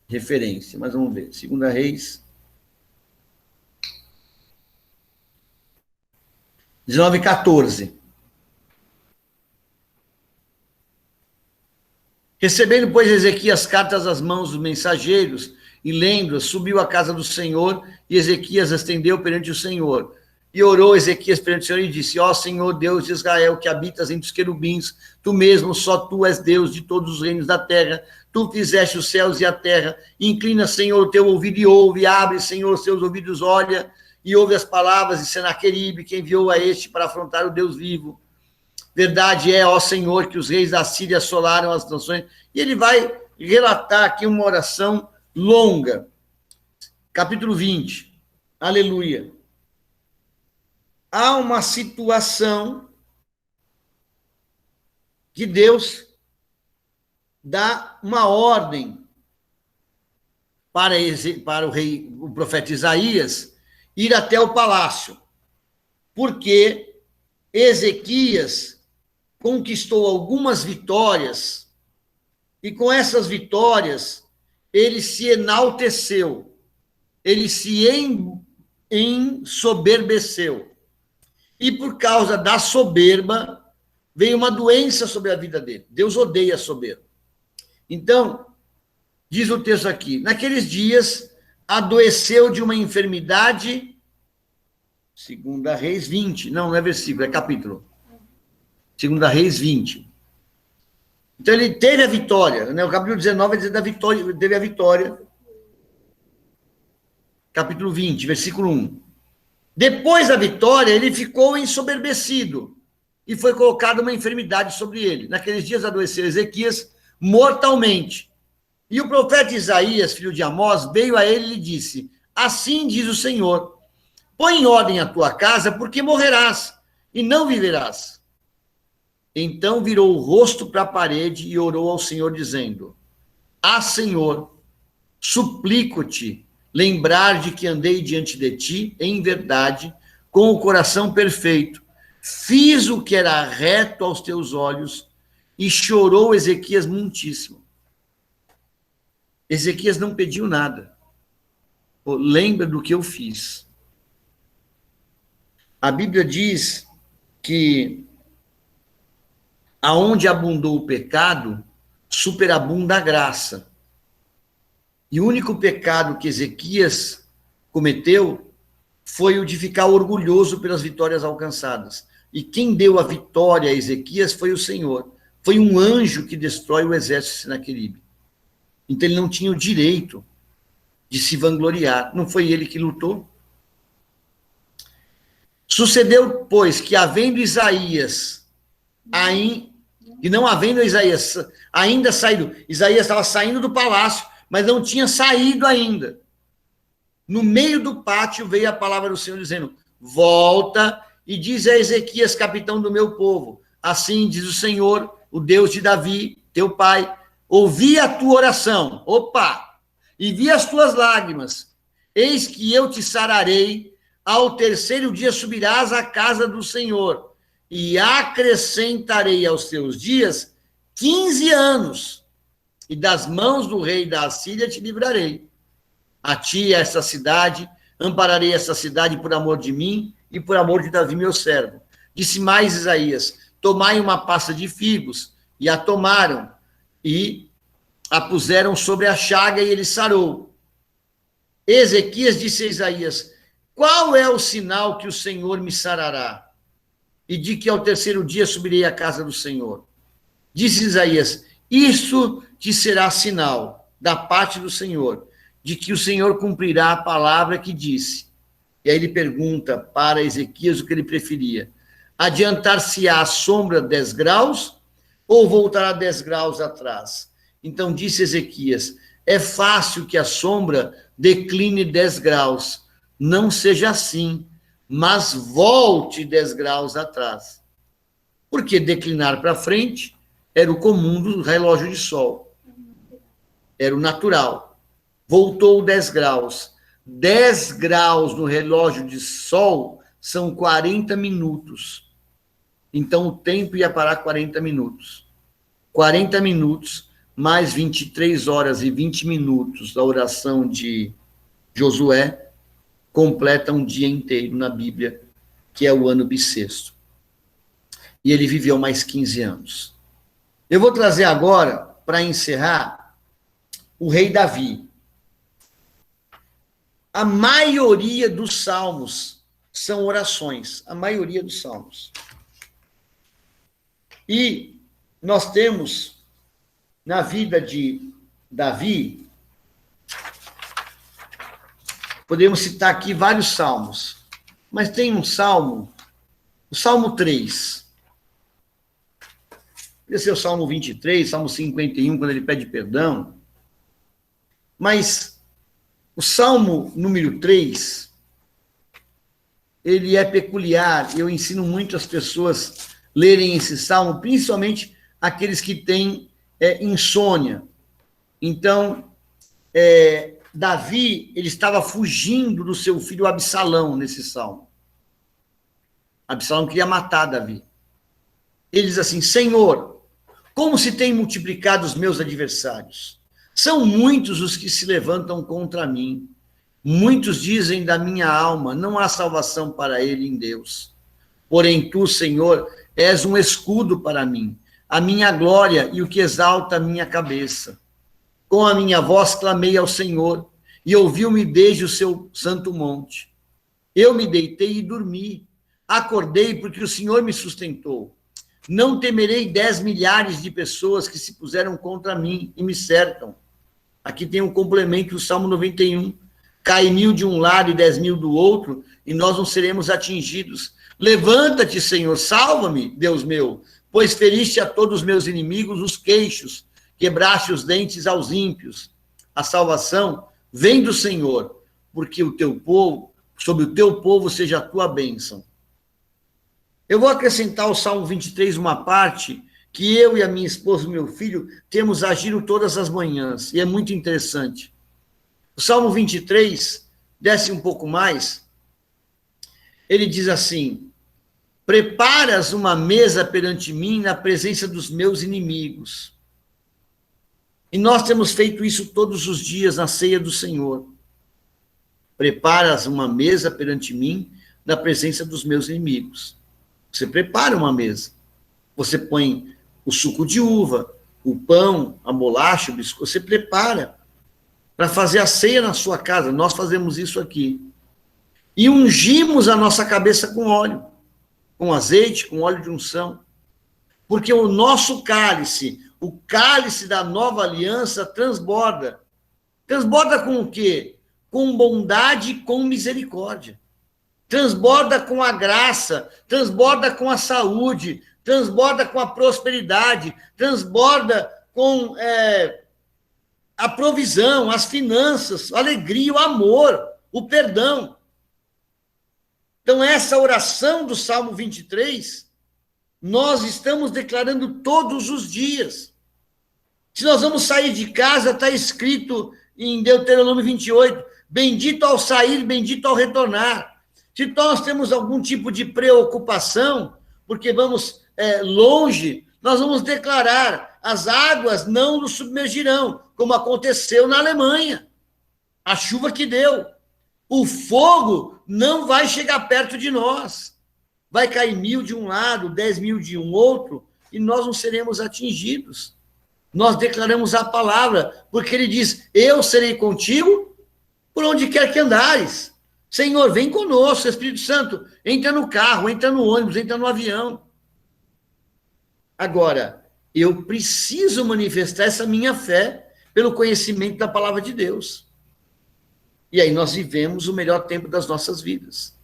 referência, mas vamos ver. Segunda Reis 19:14. Recebendo, pois, Ezequias cartas às mãos dos mensageiros e lendo-as, subiu à casa do Senhor, e Ezequias estendeu perante o Senhor. E orou Ezequias perante o Senhor e disse: Ó Senhor, Deus de Israel, que habitas entre os querubins, tu mesmo, só tu és Deus de todos os reinos da terra. Tu fizeste os céus e a terra. Inclina, Senhor, o teu ouvido e ouve. Abre, Senhor, os teus ouvidos, olha, e ouve as palavras de Senaqueribe, que enviou a este para afrontar o Deus vivo. Verdade é, ó Senhor, que os reis da Síria assolaram as nações. E ele vai relatar aqui uma oração longa. Capítulo 20. Aleluia. Há uma situação que Deus dá uma ordem para o profeta Isaías ir até o palácio, porque Ezequias conquistou algumas vitórias, e com essas vitórias ele se enalteceu, ele se ensoberbeceu. E por causa da soberba, veio uma doença sobre a vida dele. Deus odeia a soberba. Então, diz o texto aqui, naqueles dias, adoeceu de uma enfermidade, Segunda Reis 20, não é versículo, é capítulo. Segunda Reis 20. Então, ele teve a vitória, né? O capítulo 19 vai dizer da vitória, teve a vitória. Capítulo 20, versículo 1. Depois da vitória, ele ficou ensoberbecido e foi colocada uma enfermidade sobre ele. Naqueles dias adoeceu Ezequias mortalmente. E o profeta Isaías, filho de Amós, veio a ele e lhe disse: assim diz o Senhor, põe em ordem a tua casa, porque morrerás e não viverás. Então virou o rosto para a parede e orou ao Senhor, dizendo: ah, Senhor, suplico-te lembrar de que andei diante de ti em verdade, com o coração perfeito, fiz o que era reto aos teus olhos, e chorou Ezequias muitíssimo. Ezequias não pediu nada. Pô, lembra do que eu fiz. A Bíblia diz que aonde abundou o pecado, superabunda a graça. E o único pecado que Ezequias cometeu foi o de ficar orgulhoso pelas vitórias alcançadas. E quem deu a vitória a Ezequias foi o Senhor. Foi um anjo que destrói o exército de Senaqueribe. Então ele não tinha o direito de se vangloriar. Não foi ele que lutou. Sucedeu, pois, que havendo Isaías, ainda saído, Isaías estava saindo do palácio, mas não tinha saído ainda. No meio do pátio veio a palavra do Senhor dizendo: volta e diz a Ezequias, capitão do meu povo, assim diz o Senhor, o Deus de Davi, teu pai, ouvi a tua oração, e vi as tuas lágrimas, eis que eu te sararei, ao terceiro dia subirás à casa do Senhor, e acrescentarei aos teus dias 15 anos, e das mãos do rei da Assíria te livrarei. A ti, essa cidade, ampararei essa cidade por amor de mim e por amor de Davi, meu servo. Disse mais Isaías: tomai uma pasta de figos, e a tomaram, e a puseram sobre a chaga, e ele sarou. Ezequias disse a Isaías: qual é o sinal que o Senhor me sarará? E de que ao terceiro dia subirei à casa do Senhor. Disse Isaías: isso te será sinal da parte do Senhor, de que o Senhor cumprirá a palavra que disse. E aí ele pergunta para Ezequias o que ele preferia: adiantar-se-á a sombra 10 graus ou voltará 10 graus atrás? Então disse Ezequias: é fácil que a sombra decline 10 graus, não seja assim, mas volte 10 graus atrás. Porque declinar para frente era o comum do relógio de sol. Era o natural. Voltou 10 graus. 10 graus no relógio de sol são 40 minutos. Então o tempo ia parar 40 minutos. 40 minutos, mais 23 horas e 20 minutos da oração de Josué, completa um dia inteiro na Bíblia, que é o ano bissexto. E ele viveu mais 15 anos. Eu vou trazer agora, para encerrar, o rei Davi. A maioria dos salmos são orações, a maioria dos salmos. E nós temos, na vida de Davi, podemos citar aqui vários salmos, mas tem um salmo, o Salmo 3. Esse é o Salmo 23, Salmo 51, quando ele pede perdão. Mas o Salmo número 3, ele é peculiar. Eu ensino muito as pessoas lerem esse salmo, principalmente aqueles que têm insônia. Então, Davi, ele estava fugindo do seu filho Absalão nesse salmo. Absalão queria matar Davi. Ele diz assim: Senhor, como se têm multiplicado os meus adversários? São muitos os que se levantam contra mim. Muitos dizem da minha alma, não há salvação para ele em Deus. Porém tu, Senhor, és um escudo para mim, a minha glória e o que exalta a minha cabeça. Com a minha voz clamei ao Senhor, e ouviu-me desde o seu santo monte. Eu me deitei e dormi. Acordei porque o Senhor me sustentou. Não temerei 10 milhares de pessoas que se puseram contra mim e me cercam. Aqui tem um complemento do Salmo 91. Cai 1.000 de um lado e 10.000 do outro, e nós não seremos atingidos. Levanta-te, Senhor, salva-me, Deus meu, pois feriste a todos os meus inimigos os queixos, quebraste os dentes aos ímpios. A salvação vem do Senhor, porque o teu povo, sobre o teu povo seja a tua bênção. Eu vou acrescentar ao Salmo 23 uma parte que eu e a minha esposa e meu filho temos agido todas as manhãs, e é muito interessante. O Salmo 23, desce um pouco mais, ele diz assim: preparas uma mesa perante mim na presença dos meus inimigos. E nós temos feito isso todos os dias na ceia do Senhor. Preparas uma mesa perante mim na presença dos meus inimigos. Você prepara uma mesa. Você põe o suco de uva, o pão, a bolacha, o biscoito. Você prepara para fazer a ceia na sua casa. Nós fazemos isso aqui. E ungimos a nossa cabeça com óleo, com azeite, com óleo de unção. Porque o nosso cálice, o cálice da nova aliança, transborda. Transborda com o quê? Com bondade e com misericórdia. Transborda com a graça, transborda com a saúde, transborda com a prosperidade, transborda com a provisão, as finanças, a alegria, o amor, o perdão. Então, essa oração do Salmo 23, nós estamos declarando todos os dias. Se nós vamos sair de casa, está escrito em Deuteronômio 28, bendito ao sair, bendito ao retornar. Se nós temos algum tipo de preocupação, porque vamos longe, nós vamos declarar, as águas não nos submergirão, como aconteceu na Alemanha. A chuva que deu. O fogo não vai chegar perto de nós. Vai cair 1.000 de um lado, 10.000 de um outro, e nós não seremos atingidos. Nós declaramos a palavra, porque ele diz, eu serei contigo por onde quer que andares. Senhor, vem conosco, Espírito Santo, entra no carro, entra no ônibus, entra no avião. Agora, eu preciso manifestar essa minha fé pelo conhecimento da palavra de Deus. E aí nós vivemos o melhor tempo das nossas vidas.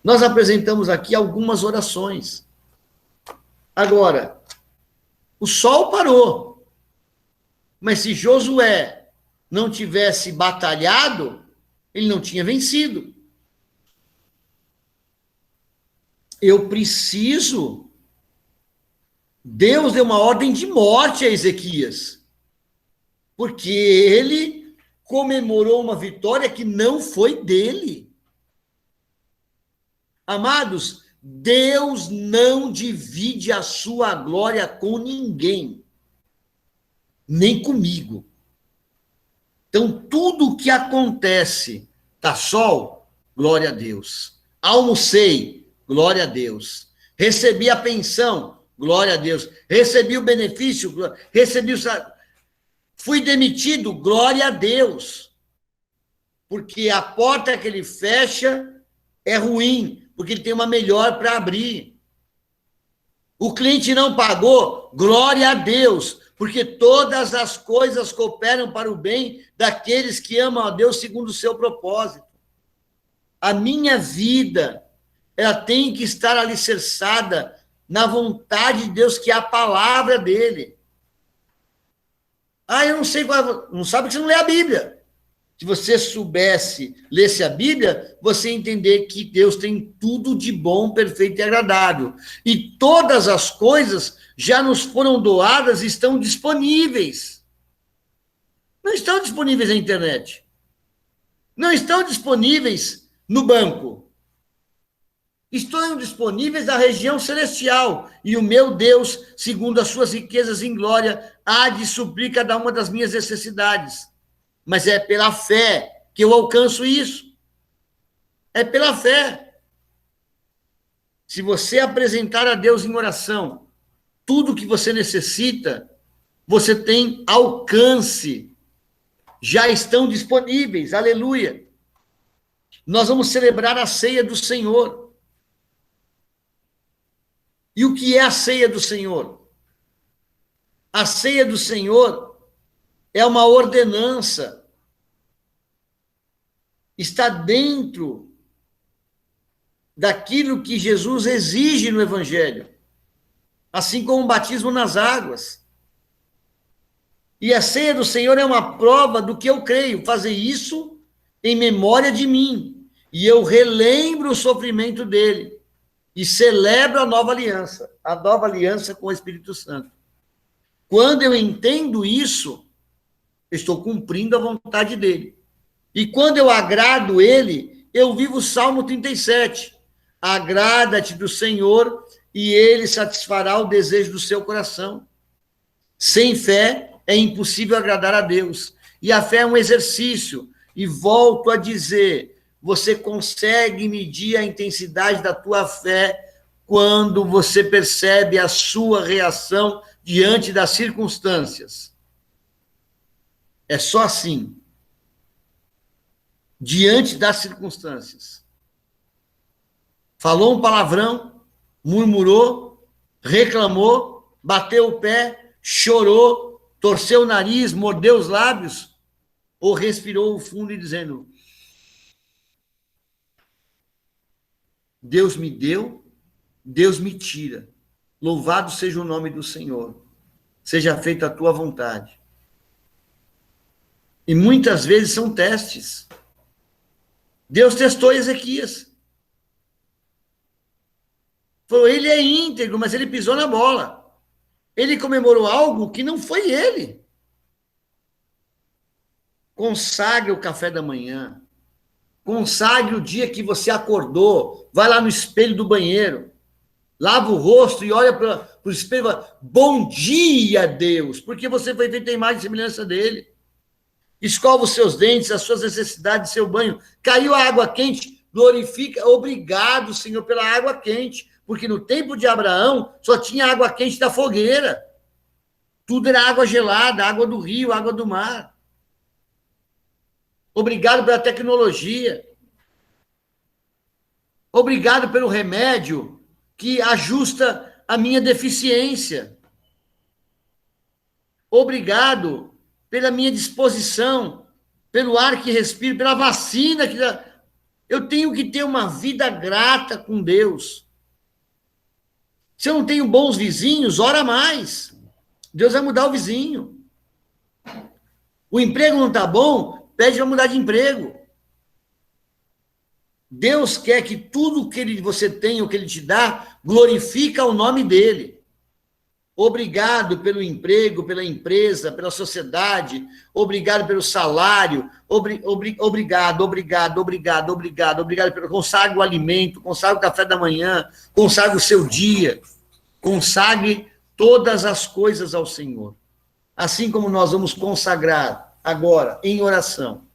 Nós apresentamos aqui algumas orações. Agora, o sol parou, mas se Josué não tivesse batalhado, ele não tinha vencido. Eu preciso. Deus deu uma ordem de morte a Ezequias, porque ele comemorou uma vitória que não foi dele. Amados, Deus não divide a sua glória com ninguém. nem comigo. Então, tudo o que acontece, tá sol, glória a Deus. Almocei, glória a Deus. Recebi a pensão, glória a Deus. Recebi o benefício, recebi o salário. Fui demitido, glória a Deus. Porque a porta que ele fecha é ruim, porque ele tem uma melhor para abrir. O cliente não pagou, glória a Deus, porque todas as coisas cooperam para o bem daqueles que amam a Deus segundo o seu propósito. A minha vida, ela tem que estar alicerçada na vontade de Deus, que é a palavra dele. Eu não sei qual... Não sabe que você não lê a Bíblia. Se você soubesse, lesse a Bíblia, você ia entender que Deus tem tudo de bom, perfeito e agradável. E todas as coisas já nos foram doadas e estão disponíveis. Não estão disponíveis na internet. Não estão disponíveis no banco. Estão disponíveis na região celestial. E o meu Deus, segundo as suas riquezas em glória, há de suprir cada uma das minhas necessidades. Mas é pela fé que eu alcanço isso. É pela fé. Se você apresentar a Deus em oração tudo que você necessita, você tem alcance. Já estão disponíveis. Aleluia. Nós vamos celebrar a ceia do Senhor. E o que é a ceia do Senhor? A ceia do Senhor é uma ordenança. Está dentro daquilo que Jesus exige no Evangelho. Assim como o batismo nas águas. E a ceia do Senhor é uma prova do que eu creio. Fazer isso em memória de mim. E eu relembro o sofrimento dele. E celebro a nova aliança. A nova aliança com o Espírito Santo. Quando eu entendo isso, eu estou cumprindo a vontade dele. E quando eu agrado ele, eu vivo o Salmo 37. Agrada-te do Senhor e ele satisfará o desejo do seu coração. Sem fé é impossível agradar a Deus. E a fé é um exercício. E volto a dizer, você consegue medir a intensidade da tua fé quando você percebe a sua reação diante das circunstâncias. É só assim. Diante das circunstâncias. Falou um palavrão, murmurou, reclamou, bateu o pé, chorou, torceu o nariz, mordeu os lábios, ou respirou fundo e dizendo: Deus me deu, Deus me tira. Louvado seja o nome do Senhor. Seja feita a tua vontade. E muitas vezes são testes. Deus testou Ezequias. Falou, ele é íntegro, mas ele pisou na bola. Ele comemorou algo que não foi ele. Consagre o café da manhã. Consagre o dia que você acordou. Vai lá no espelho do banheiro. Lava o rosto e olha para o espelho e fala, bom dia, Deus, porque você foi feito em imagem e semelhança dele. Escova os seus dentes, as suas necessidades, seu banho. Caiu a água quente, glorifica. Obrigado, Senhor, pela água quente. Porque no tempo de Abraão, só tinha água quente da fogueira. Tudo era água gelada, água do rio, água do mar. Obrigado pela tecnologia. Obrigado pelo remédio que ajusta a minha deficiência. Obrigado pela minha disposição, pelo ar que respiro, pela vacina que eu tenho que ter uma vida grata com Deus. Se eu não tenho bons vizinhos, ora mais. Deus vai mudar o vizinho. O emprego não está bom, pede para mudar de emprego. Deus quer que tudo que você tem, o que ele te dá, glorifica o nome dele. Obrigado pelo emprego, pela empresa, pela sociedade. Obrigado pelo salário. Obrigado. Consagre o alimento, consagre o café da manhã, consagre o seu dia. Consagre todas as coisas ao Senhor. assim como nós vamos consagrar agora, em oração,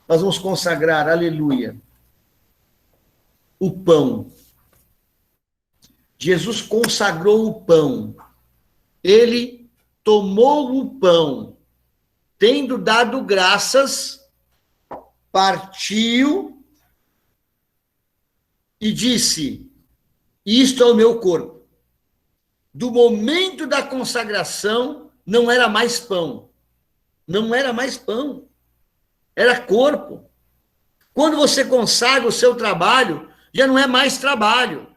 nós vamos consagrar, aleluia, o pão. Jesus consagrou o pão. Ele tomou o pão, tendo dado graças, partiu e disse: isto é o meu corpo. Do momento da consagração, não era mais pão. Não era mais pão. Era corpo. Quando você consagra o seu trabalho, já não é mais trabalho.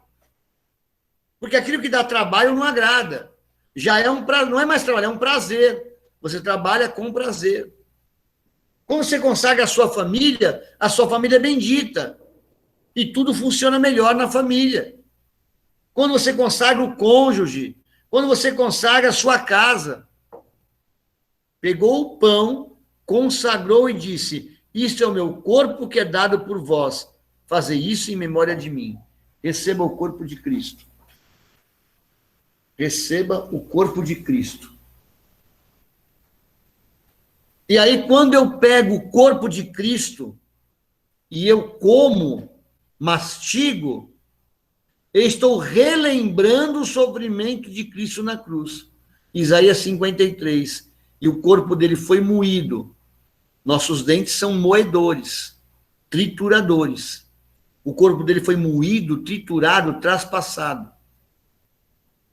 Porque aquilo que dá trabalho não agrada. Já é não é mais trabalho, é um prazer. Você trabalha com prazer. Quando você consagra a sua família é bendita. E tudo funciona melhor na família. Quando você consagra o cônjuge, quando você consagra a sua casa, pegou o pão, consagrou e disse: isto é o meu corpo que é dado por vós. Fazei isso em memória de mim. Receba o corpo de Cristo. Receba o corpo de Cristo. E aí, quando eu pego o corpo de Cristo e eu como, mastigo, eu estou relembrando o sofrimento de Cristo na cruz. Isaías 53. E o corpo dele foi moído. Nossos dentes são moedores, trituradores. O corpo dele foi moído, triturado, traspassado.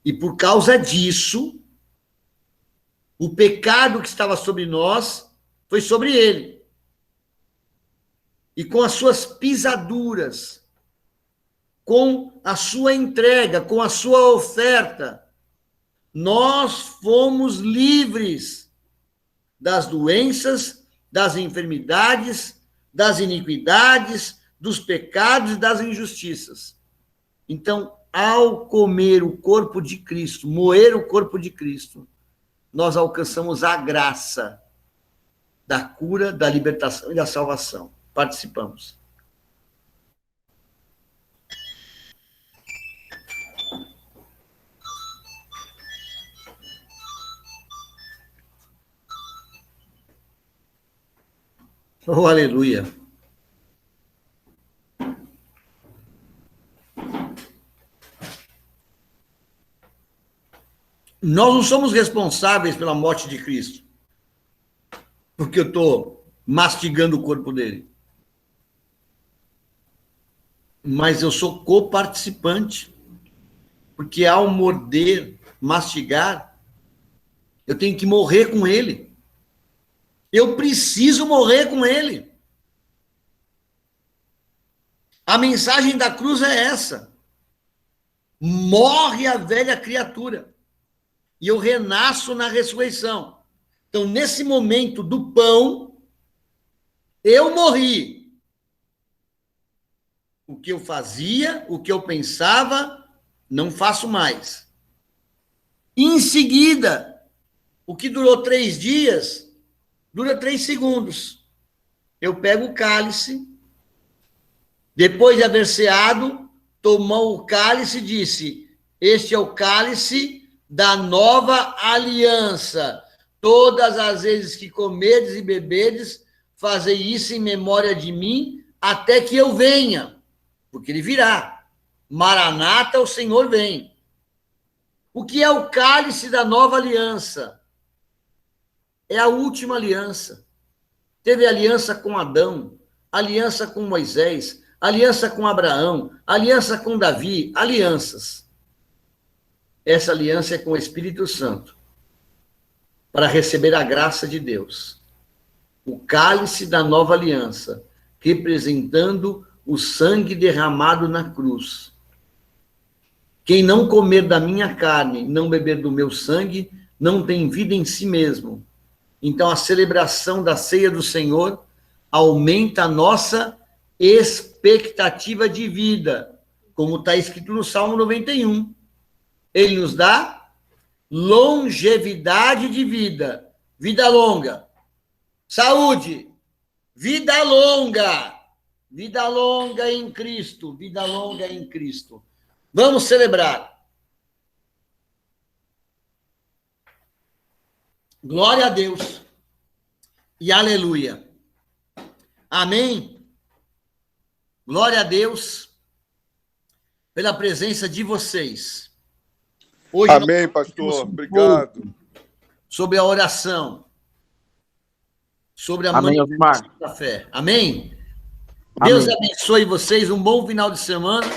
E por causa disso, o pecado que estava sobre nós foi sobre ele. E com as suas pisaduras, com a sua entrega, com a sua oferta, nós fomos livres das doenças, das enfermidades, das iniquidades, dos pecados e das injustiças. Então, ao comer o corpo de Cristo, moer o corpo de Cristo, nós alcançamos a graça da cura, da libertação e da salvação. Participamos. Oh, aleluia. Nós não somos responsáveis pela morte de Cristo, porque eu estou mastigando o corpo dele. Mas eu sou coparticipante, porque ao morder, mastigar, eu tenho que morrer com ele. Eu preciso morrer com ele. A mensagem da cruz é essa. Morre a velha criatura. E eu renasço na ressurreição. Então, nesse momento do pão, eu morri. O que eu fazia, o que eu pensava, não faço mais. Em seguida, o que durou 3 dias, dura 3 segundos. Eu pego o cálice, depois de haver ceado, tomou o cálice e disse: este é o cálice da nova aliança. Todas as vezes que comerdes e beberdes, fazei isso em memória de mim, até que eu venha. Porque ele virá. Maranata, o Senhor vem. O que é o cálice da nova aliança? É a última aliança. Teve aliança com Adão, aliança com Moisés, aliança com Abraão, aliança com Davi, alianças. Essa aliança é com o Espírito Santo, para receber a graça de Deus. O cálice da nova aliança, representando o sangue derramado na cruz. Quem não comer da minha carne, não beber do meu sangue, não tem vida em si mesmo. Então, a celebração da ceia do Senhor aumenta a nossa expectativa de vida, como está escrito no Salmo 91. Ele nos dá longevidade de vida, vida longa, saúde, vida longa em Cristo, vida longa em Cristo. Vamos celebrar. Glória a Deus. E aleluia. Amém. Glória a Deus pela presença de vocês. Hoje
amém, pastor. Obrigado.
Sobre a oração. Sobre a
Amém,
manifestação
Osmar.
da fé. Amém?
Amém.
Deus abençoe vocês. Um bom final de semana.